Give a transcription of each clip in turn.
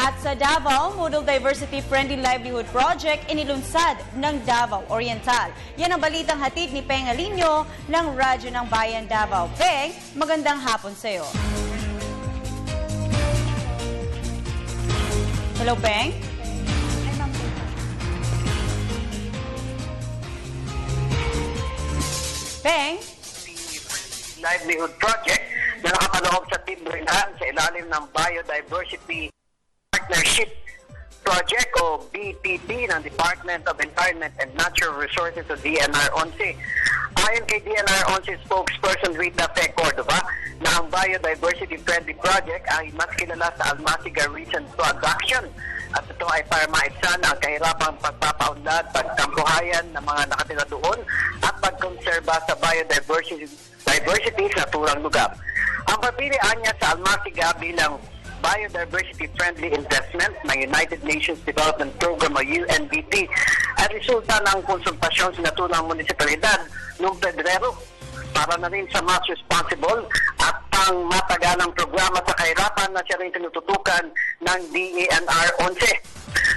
At sa Davao, Model Diversity Friendly Livelihood Project inilunsad ng Davao Oriental. Yan ang balitang hatid ni Peng Alinio ng Radyo ng Bayan Davao. Peng, magandang hapon sa iyo. Hello, Peng? Peng? Livelihood Project na nakapaloob sa Timberland sa ilalim ng Biodiversity Partnership Project o BTP ng Department of Environment and Natural Resources o DNR 11. Ayon kay DNR 11 spokesperson Rita Fe Cordova na ang Biodiversity Friendly Project ay mas kilala sa Almasiga Recent Production at ito ay para maibsan ang kahirapang pagpapaunlad, pagtambuhayan ng mga nakatira doon at pagkonserba sa biodiversity sa naturang lugar. Ang pagpilian niya sa Almasiga bilang biodiversity-friendly investment ng United Nations Development Program o UNDP ay resulta ng konsultasyon sa naturang munisipalidad noong Pebrero para na rin sa mas responsible at pang mataganang programa sa kahirapan na siya rin tinututukan ng DENR 11.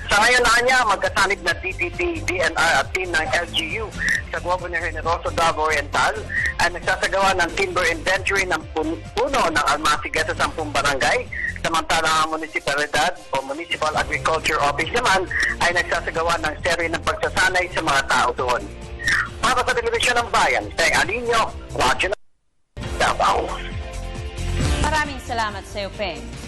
Sa ngayon na niya, magkasanib na DTP, DNR at team ng LGU sa Governor Generoso Davao Oriental ay nagsasagawa ng timber inventory ng puno ng Almasiga sa 10 barangay. Samantalang ang munisipalidad o Municipal Agriculture Office naman ay nagsasagawa ng serye ng pagsasanay sa mga tao doon. Para sa Telebisyon ng Bayan, Peng Alinio, Radyo ng Davao. Maraming salamat sa iyo, Peng.